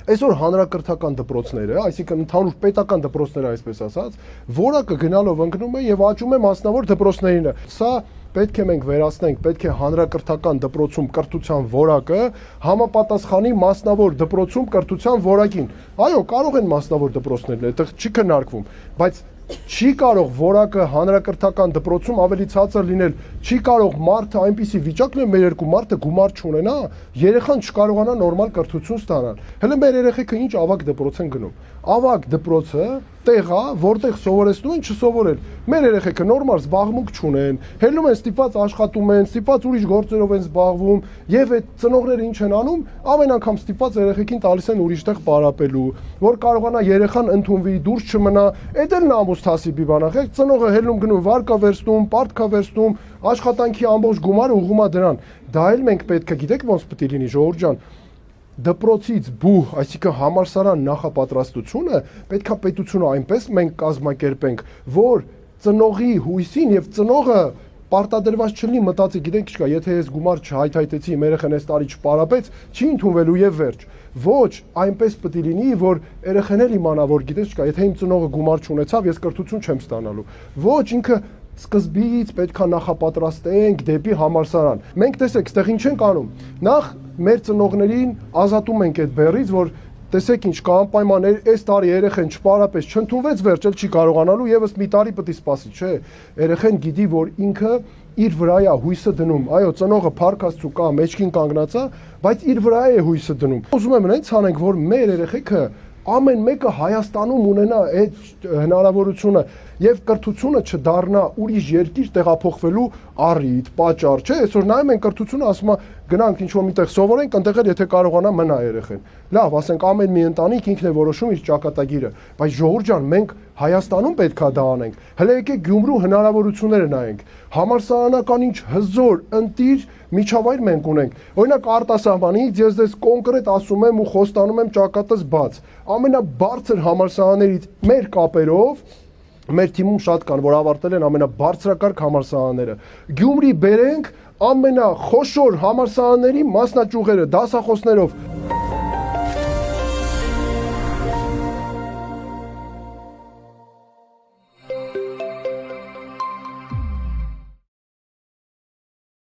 Այսօր հանրակրթական դպրոցները, այսինքն ընդհանուր պետական դպրոցները, այսպես ասած, որակը գնալով ընկնում է եւ աճում է մասնավոր դպրոցներին։ Սա պետք է մենք վերացնենք, պետք է հանրակրթական դպրոցում կրթության որակը համապատասխանի մասնավոր դպրոցում կրթության որակին։ Այո, կարող են մասնավոր դպրոցներն, այդտեղ չի քննարկվում, բայց չի կարող որակը հանրակրթական դպրոցում ավելի ցածր լինել, չի կարող մարդը այնպիսի վիճակն է, մեր երկու մարդը գումար չունենա, երեխան չկարողանա նորմալ կրթություն ստանալ։ Հələ մեր երեխեքը ինչ ավագ դպրոց են գնում։ Ավագ դպրոցը տեղ է, որտեղ սովորեցնում են չսովորել։ Մեր երեխեքը նորմալ զբաղմունք չունեն, հելնում են ստիպված աշխատում են, ստիպված ուրիշ գործերով են զբաղվում, եւ այդ ծնողները ինչ են անում, ամեն անգամ ստիպված երեխեքին տալիս են ուրիշ տեղ պարապելու, որ կարողանա երեխան ընդունվի, դուրս չմնա, այդ էլ նամուստ հասիբի բանախ է, ծնողը հելնում գնում, վարկա վերցնում, պարտքա վերցնում, աշխատանքի ամբողջ գումարը ուղղում է դրան։ Դա էլ մենք պետք է գիտեք ոնց պետք է լինի, ժողովուրդ ջան, դպրոցից բուհ, այսինքն համալսարան նախապատրաստությունը պետքա պետությունը այնպես մենք կազմակերպենք, որ ծնողի հույսին եւ ծնողը պարտադրված չլինի մտածի, գիտենք ինչ կա, եթե ես գումար չհայթայթեցի, իմ երեխան այս տարի չպարապեց, չի ընդունվելու եւ վերջ։ Ոչ, այնպես պետք է լինի, որ երեխան էլ իմանա, որ գիտես ինչ կա, եթե իմ ծնողը գումար չունեցավ, ես կրթություն չեմ ստանալու։ Ոչ, ինքը սկզբից պետքա նախապատրաստենք դեպի համալսարան։ Մենք տեսեք, այստեղ ինչ ենք անում։ Նախ մեր ծնողներին ազատում ենք այդ բեռից, որ տեսեք ինչ կա անպայման այս տարի երեխան չպարապեց, չընդունվեց, վերջ էլ չի կարողանալու, եւս մի տարի պետք է սպասի, չէ։ Երեխան գիտի, որ ինքը իր վրա է հույսը դնում։ Այո, ծնողը Փառք Աստծո կա, մեջքին կանգնած է, բայց իր վրա է հույսը դնում։ Ուզում եմ այնց անենք, որ մեր երեխեքը ամեն մեկը Հայաստանում ունենա այդ հնարավորությունը եւ կրթությունը չդառնա ուրիշ երկիր տեղափոխվելու առիթ, պատճառ, չէ, այսօր նայում են կրթությունը, ասում է գնանք ինչ-որ միտեղ սովորենք, այնտեղ էլ եթե կարողանա մնա երեխան։ Լավ, ասենք ամեն մի ընտանիք ինքն է որոշում իր ճակատագիրը, բայց ժողովուրդ ջան, մենք Հայաստանում պետքա դա անենք։ Հələ եկեք Գյումրու հնարավորությունները նայենք։ Համալսարանական ինչ հզոր, ընտիր միջավայր մենք ունենք։ Օրինակ արտասահմանից ես դες կոնկրետ ասում եմ ու խոստանում եմ ճակատս բաց։ Ամենաբարձր համալսարաններից մեր կապերով մեր թիմում շատ կան, որ ավարտել են ամենաբարձրակարգ համալսարանները։ Գյումրի բերենք ամենախոշոր համալսարանների մասնաճյուղերը, դասախոսներով։